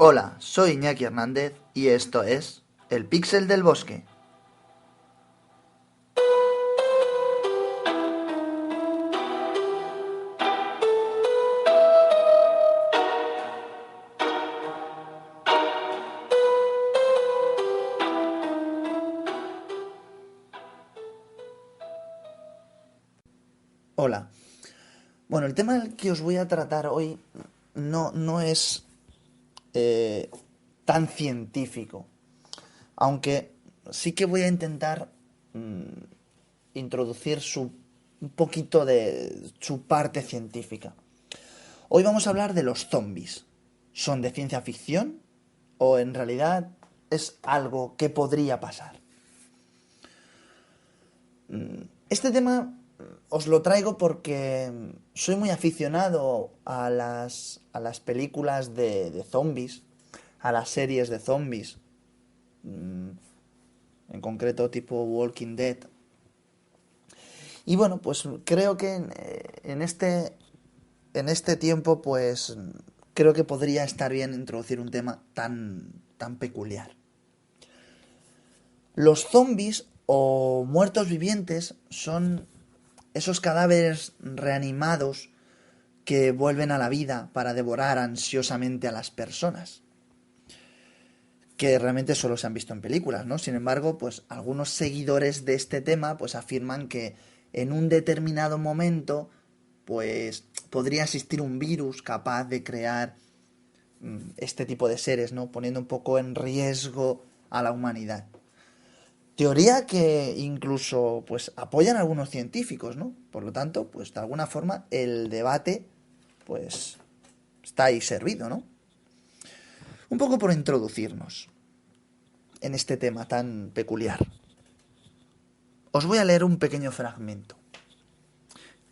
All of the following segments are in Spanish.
Hola, soy Iñaki Hernández y esto es El Píxel del Bosque. Hola. Bueno, el tema que os voy a tratar hoy no es eh, tan científico, aunque sí que voy a intentar introducir un poquito de su parte científica. Hoy vamos a hablar de los zombies. ¿Son de ciencia ficción o en realidad es algo que podría pasar? Este tema os lo traigo porque soy muy aficionado a las películas de zombies, a las series de zombies, en concreto tipo Walking Dead. Y bueno, pues creo que en este tiempo, pues creo que podría estar bien introducir un tema tan peculiar. Los zombies o muertos vivientes son esos cadáveres reanimados que vuelven a la vida para devorar ansiosamente a las personas, que realmente solo se han visto en películas, ¿no? Sin embargo, pues algunos seguidores de este tema pues afirman que en un determinado momento pues podría existir un virus capaz de crear este tipo de seres, ¿no? Poniendo un poco en riesgo a la humanidad. Teoría que incluso pues apoyan algunos científicos, ¿no? Por lo tanto, pues de alguna forma el debate pues está ahí servido, ¿no? Un poco por introducirnos en este tema tan peculiar. Os voy a leer un pequeño fragmento.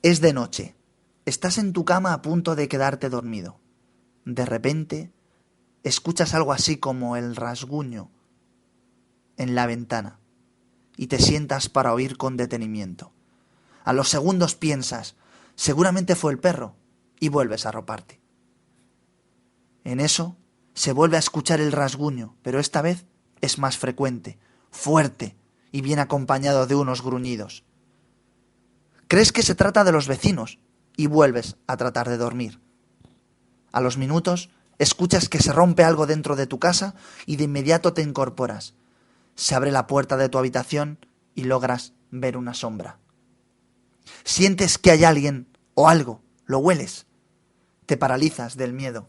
Es de noche. Estás en tu cama a punto de quedarte dormido. De repente, escuchas algo así como el rasguño en la ventana y te sientas para oír con detenimiento. A los segundos piensas, seguramente fue el perro, y vuelves a arroparte. En eso se vuelve a escuchar el rasguño, pero esta vez es más frecuente, fuerte y bien acompañado de unos gruñidos. Crees que se trata de los vecinos y vuelves a tratar de dormir. A los minutos escuchas que se rompe algo dentro de tu casa y de inmediato te incorporas. Se abre la puerta de tu habitación y logras ver una sombra. Sientes que hay alguien o algo, lo hueles. Te paralizas del miedo.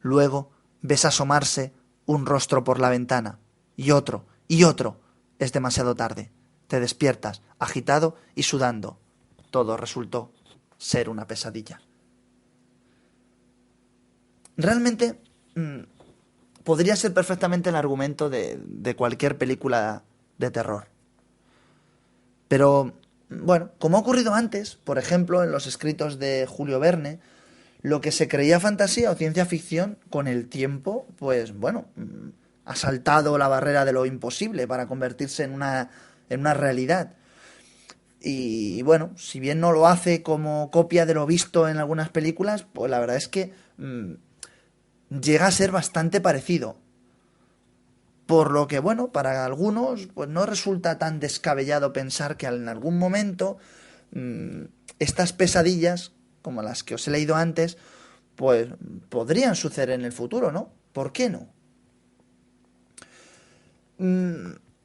Luego ves asomarse un rostro por la ventana, y otro, y otro. Es demasiado tarde. Te despiertas, agitado y sudando. Todo resultó ser una pesadilla. Realmente podría ser perfectamente el argumento de cualquier película de terror. Pero, bueno, como ha ocurrido antes, por ejemplo, en los escritos de Julio Verne, lo que se creía fantasía o ciencia ficción, con el tiempo, pues bueno, ha saltado la barrera de lo imposible para convertirse en una realidad. Y bueno, si bien no lo hace como copia de lo visto en algunas películas, pues la verdad es que llega a ser bastante parecido. Por lo que, bueno, para algunos, pues no resulta tan descabellado pensar que en algún momento estas pesadillas, como las que os he leído antes, pues podrían suceder en el futuro, ¿no? ¿Por qué no?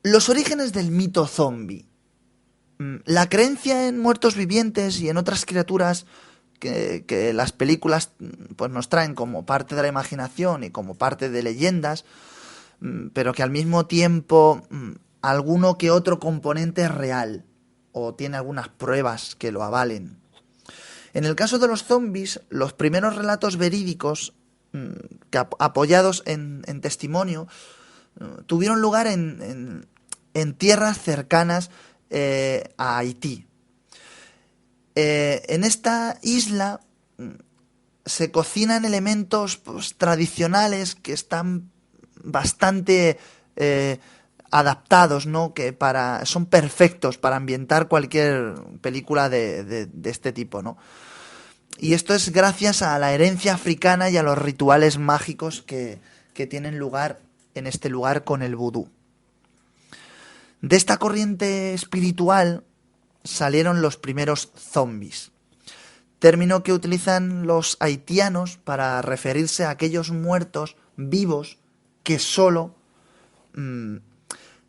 Los orígenes del mito zombie. La creencia en muertos vivientes y en otras criaturas que las películas pues nos traen como parte de la imaginación y como parte de leyendas, pero que al mismo tiempo alguno que otro componente es real o tiene algunas pruebas que lo avalen. En el caso de los zombies, los primeros relatos verídicos apoyados en testimonio tuvieron lugar en tierras cercanas a Haití. En esta isla se cocinan elementos pues, tradicionales que están bastante adaptados, ¿no? Que son perfectos para ambientar cualquier película de este tipo, ¿no? Y esto es gracias a la herencia africana y a los rituales mágicos que tienen lugar en este lugar con el vudú. De esta corriente espiritual salieron los primeros zombies, término que utilizan los haitianos para referirse a aquellos muertos vivos que solo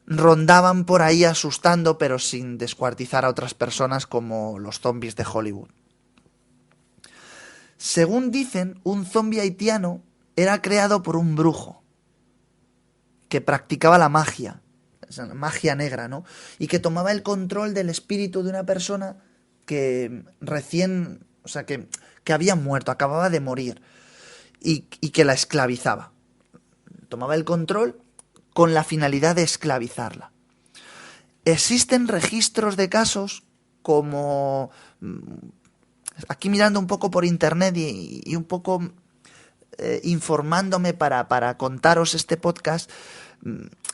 rondaban por ahí asustando, pero sin descuartizar a otras personas, como los zombies de Hollywood. Según dicen, un zombie haitiano era creado por un brujo que practicaba la magia, magia negra, ¿no? Y que tomaba el control del espíritu de una persona que recién, o sea, que había muerto, acababa de morir, y que la esclavizaba. Tomaba el control con la finalidad de esclavizarla. Existen registros de casos como... Aquí mirando un poco por internet y un poco informándome para contaros este podcast,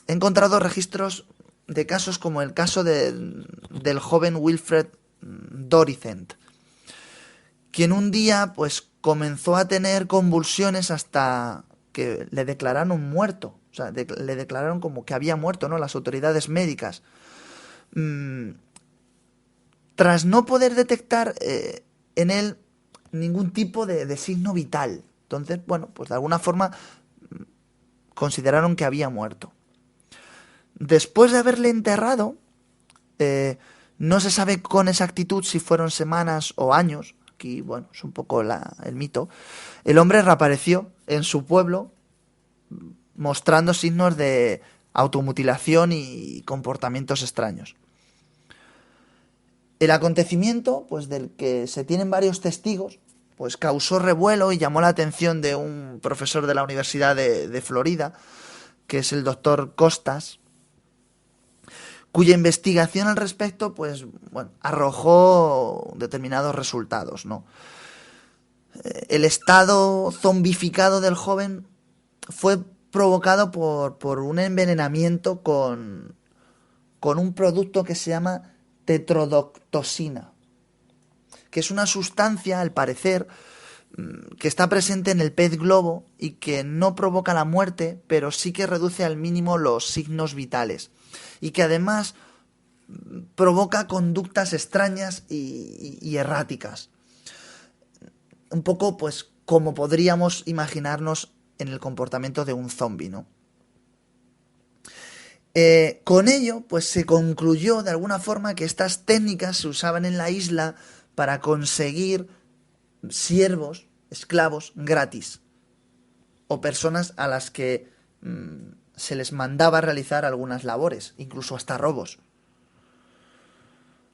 he encontrado registros de casos como el caso del joven Wilfred Doricent, quien un día pues comenzó a tener convulsiones hasta que le declararon muerto. O sea, le declararon como que había muerto, ¿no? Las autoridades médicas. Tras no poder detectar en él ningún tipo de signo vital. Entonces, bueno, pues de alguna forma consideraron que había muerto. Después de haberle enterrado, no se sabe con exactitud si fueron semanas o años. Aquí, bueno, es un poco el mito. El hombre reapareció en su pueblo mostrando signos de automutilación y comportamientos extraños. El acontecimiento, pues del que se tienen varios testigos, pues causó revuelo y llamó la atención de un profesor de la Universidad de Florida, que es el doctor Costas, cuya investigación al respecto, pues, bueno, arrojó determinados resultados, ¿no? El estado zombificado del joven fue provocado por un envenenamiento con un producto que se llama tetrodotoxina, que es una sustancia, al parecer, que está presente en el pez globo y que no provoca la muerte, pero sí que reduce al mínimo los signos vitales, y que además provoca conductas extrañas y erráticas. Un poco, pues, como podríamos imaginarnos en el comportamiento de un zombi, ¿no? Con ello, pues se concluyó de alguna forma que estas técnicas se usaban en la isla para conseguir siervos, esclavos gratis, o personas a las que se les mandaba realizar algunas labores, incluso hasta robos.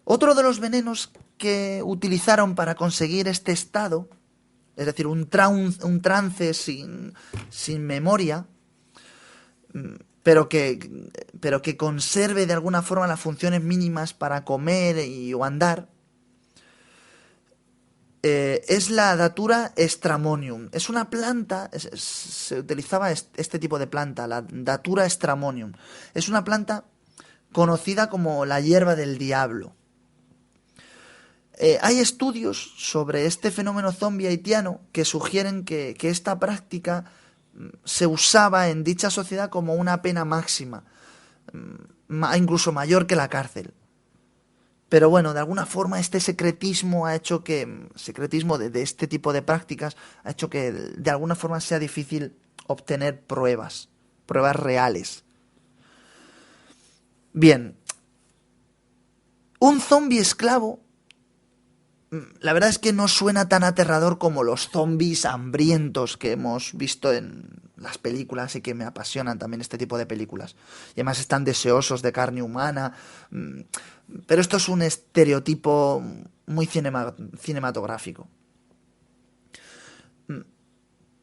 Otro de los venenos que utilizaron para conseguir este estado, es decir, un trance sin memoria, pero que conserve de alguna forma las funciones mínimas para comer o andar, es la Datura stramonium. Es una planta, se utilizaba este tipo de planta, la Datura stramonium. Es una planta conocida como la hierba del diablo. Hay estudios sobre este fenómeno zombie haitiano que sugieren que esta práctica se usaba en dicha sociedad como una pena máxima, incluso mayor que la cárcel. Pero bueno, de alguna forma este secretismo ha hecho que, secretismo de este tipo de prácticas, ha hecho que de alguna forma sea difícil obtener pruebas reales. Bien, un zombie esclavo, la verdad es que no suena tan aterrador como los zombies hambrientos que hemos visto en las películas y que me apasionan también este tipo de películas. Y además están deseosos de carne humana. Pero esto es un estereotipo muy cinematográfico.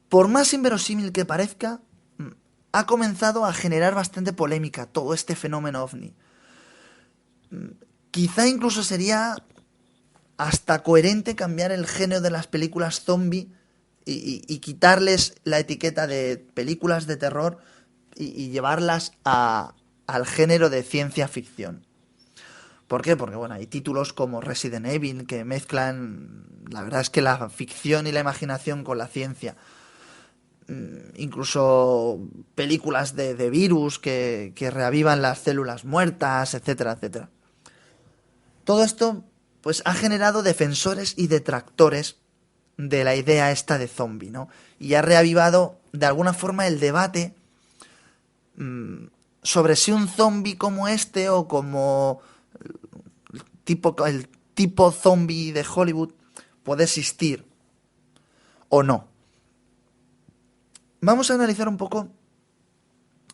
Por más inverosímil que parezca, ha comenzado a generar bastante polémica todo este fenómeno ovni. Quizá incluso sería hasta coherente cambiar el género de las películas zombie y quitarles la etiqueta de películas de terror y llevarlas al género de ciencia ficción. ¿Por qué? Porque bueno, hay títulos como Resident Evil que mezclan, la verdad es que la ficción y la imaginación con la ciencia. incluso películas de virus que reavivan las células muertas, etcétera, etcétera. Todo esto pues ha generado defensores y detractores de la idea esta de zombie, ¿no? Y ha reavivado de alguna forma el debate sobre si un zombie como este o como el tipo zombie de Hollywood puede existir o no. Vamos a analizar un poco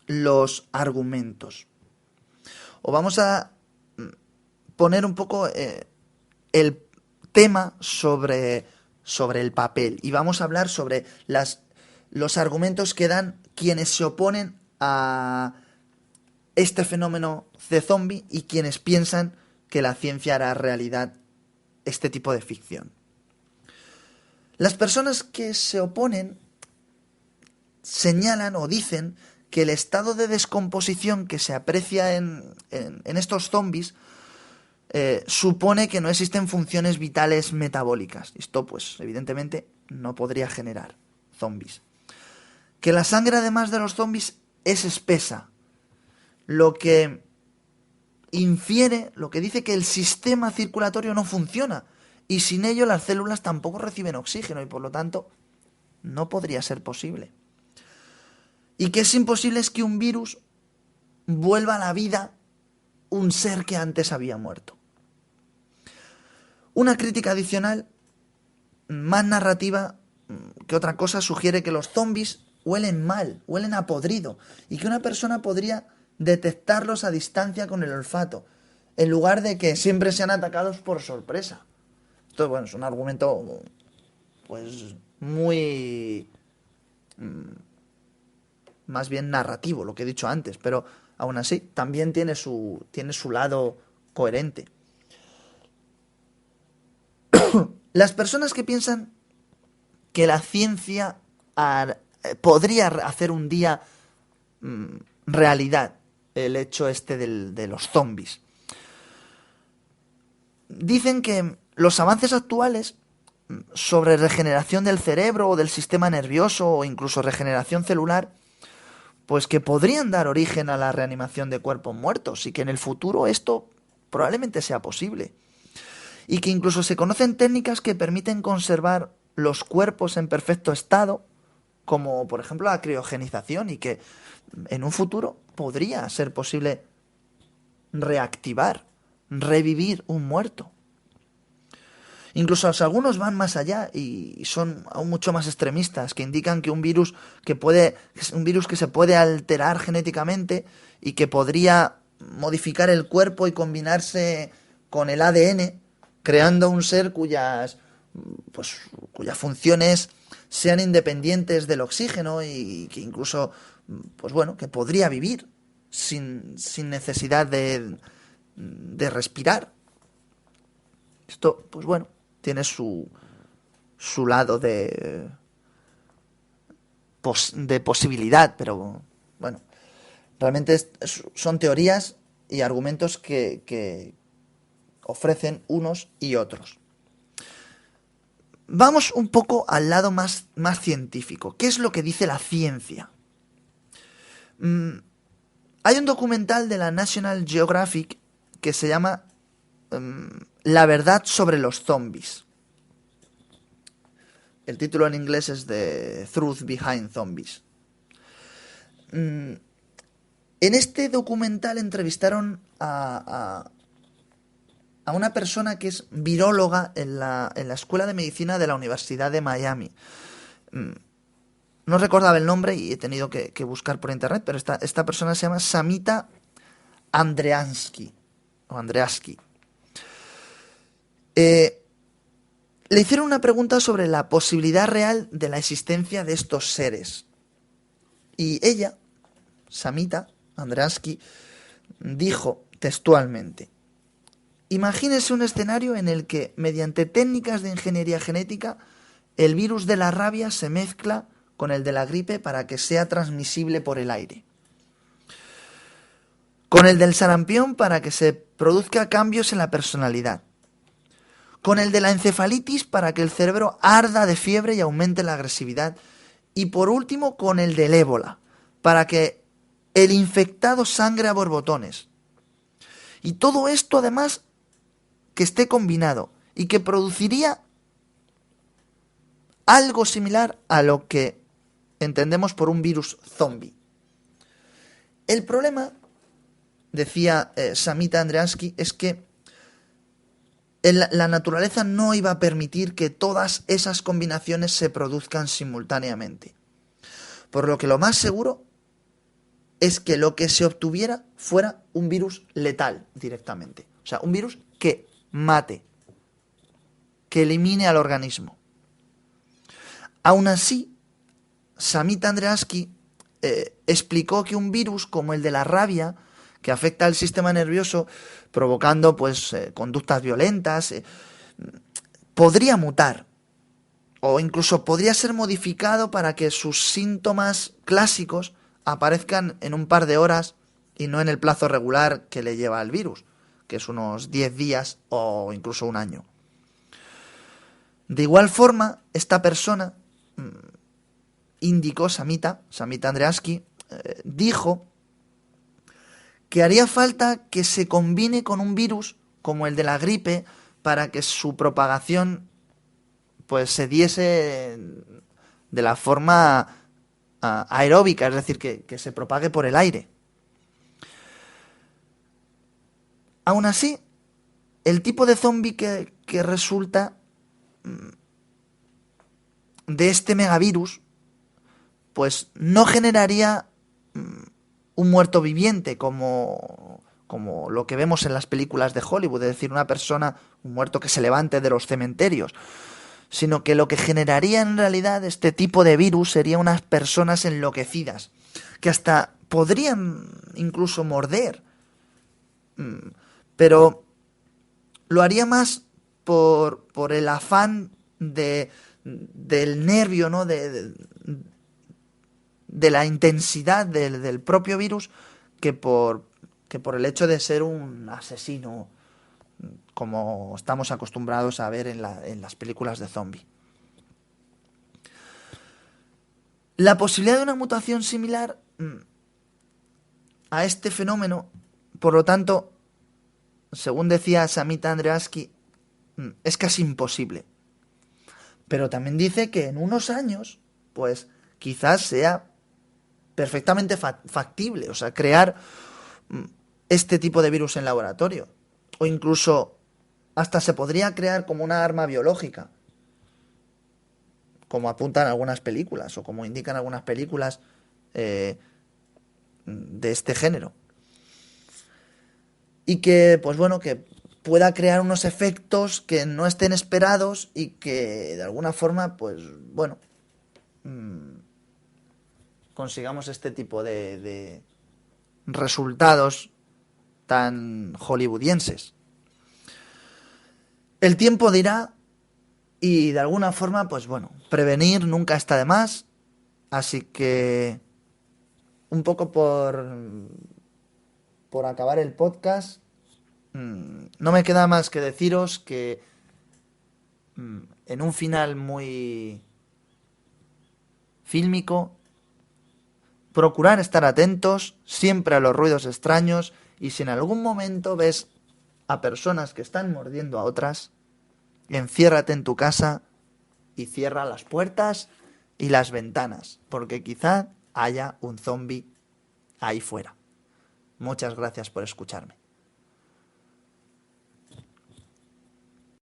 los argumentos. O vamos a poner un poco el tema sobre el papel. Y vamos a hablar sobre los argumentos que dan quienes se oponen a este fenómeno de zombie y quienes piensan que la ciencia hará realidad este tipo de ficción. Las personas que se oponen señalan o dicen que el estado de descomposición que se aprecia en estos zombies supone que no existen funciones vitales metabólicas. Esto, pues, evidentemente, no podría generar zombies. Que la sangre, además de los zombies, es espesa, lo que infiere, lo que dice que el sistema circulatorio no funciona, y sin ello las células tampoco reciben oxígeno, y por lo tanto no podría ser posible. Y que es imposible es que un virus vuelva a la vida un ser que antes había muerto. Una crítica adicional, más narrativa que otra cosa, sugiere que los zombies huelen mal, huelen a podrido, y que una persona podría detectarlos a distancia con el olfato, en lugar de que siempre sean atacados por sorpresa. Esto, bueno, es un argumento, pues, muy más bien narrativo, lo que he dicho antes, pero aún así también tiene su lado coherente. Las personas que piensan que la ciencia podría hacer un día realidad el hecho este de los zombies, dicen que los avances actuales sobre regeneración del cerebro o del sistema nervioso o incluso regeneración celular, pues que podrían dar origen a la reanimación de cuerpos muertos y que en el futuro esto probablemente sea posible. Y que incluso se conocen técnicas que permiten conservar los cuerpos en perfecto estado, como por ejemplo la criogenización, y que en un futuro podría ser posible reactivar, revivir un muerto. Incluso algunos van más allá y son aún mucho más extremistas, que indican que un virus que se puede alterar genéticamente y que podría modificar el cuerpo y combinarse con el ADN, creando un ser cuyas funciones sean independientes del oxígeno y que incluso, pues bueno, que podría vivir sin necesidad de respirar. Esto, pues bueno, tiene su lado de posibilidad, pero bueno, realmente son teorías y argumentos que ofrecen unos y otros. Vamos un poco al lado más científico. ¿Qué es lo que dice la ciencia? Hay un documental de la National Geographic que se llama La verdad sobre los zombies. El título en inglés es The Truth Behind Zombies. En este documental entrevistaron a una persona que es viróloga en la Escuela de Medicina de la Universidad de Miami. No recordaba el nombre y he tenido que buscar por internet, pero esta persona se llama Samita Andreansky. Le hicieron una pregunta sobre la posibilidad real de la existencia de estos seres. Y ella, Samita Andreansky, dijo textualmente: imagínese un escenario en el que, mediante técnicas de ingeniería genética, el virus de la rabia se mezcla con el de la gripe para que sea transmisible por el aire, con el del sarampión para que se produzca cambios en la personalidad, con el de la encefalitis para que el cerebro arda de fiebre y aumente la agresividad, y por último con el del ébola, para que el infectado sangre a borbotones. Y todo esto además que esté combinado y que produciría algo similar a lo que entendemos por un virus zombie. El problema, decía Samita Andreansky, es que la naturaleza no iba a permitir que todas esas combinaciones se produzcan simultáneamente. Por lo que lo más seguro es que lo que se obtuviera fuera un virus letal directamente. O sea, un virus que mate, que elimine al organismo. Aún así, Samita Andreansky explicó que un virus como el de la rabia, que afecta al sistema nervioso, provocando pues conductas violentas, podría mutar o incluso podría ser modificado para que sus síntomas clásicos aparezcan en un par de horas y no en el plazo regular que le lleva al virus, que es unos 10 días o incluso un año. De igual forma, esta persona indicó, Samita Andreansky, dijo que haría falta que se combine con un virus como el de la gripe para que su propagación pues se diese de la forma aeróbica, es decir, que se propague por el aire. Aún así, el tipo de zombie que resulta de este megavirus, pues no generaría un muerto viviente como lo que vemos en las películas de Hollywood, es decir, una persona, un muerto que se levante de los cementerios, sino que lo que generaría en realidad este tipo de virus sería unas personas enloquecidas, que hasta podrían incluso morder, pero lo haría más por el afán del nervio, ¿no? De la intensidad del propio virus que por el hecho de ser un asesino, como estamos acostumbrados a ver en las películas de zombie. La posibilidad de una mutación similar a este fenómeno, por lo tanto, según decía Samita Andreansky, es casi imposible. Pero también dice que en unos años, pues quizás sea perfectamente factible, o sea, crear este tipo de virus en laboratorio. O incluso hasta se podría crear como una arma biológica, como apuntan algunas películas o como indican algunas películas de este género. Y que, pues bueno, que pueda crear unos efectos que no estén esperados y que de alguna forma, pues bueno, consigamos este tipo de resultados tan hollywoodienses. El tiempo dirá y de alguna forma, pues bueno, prevenir nunca está de más, así que un poco por acabar el podcast, no me queda más que deciros que en un final muy fílmico, procurar estar atentos siempre a los ruidos extraños y si en algún momento ves a personas que están mordiendo a otras, enciérrate en tu casa y cierra las puertas y las ventanas, porque quizá haya un zombie ahí fuera. Muchas gracias por escucharme.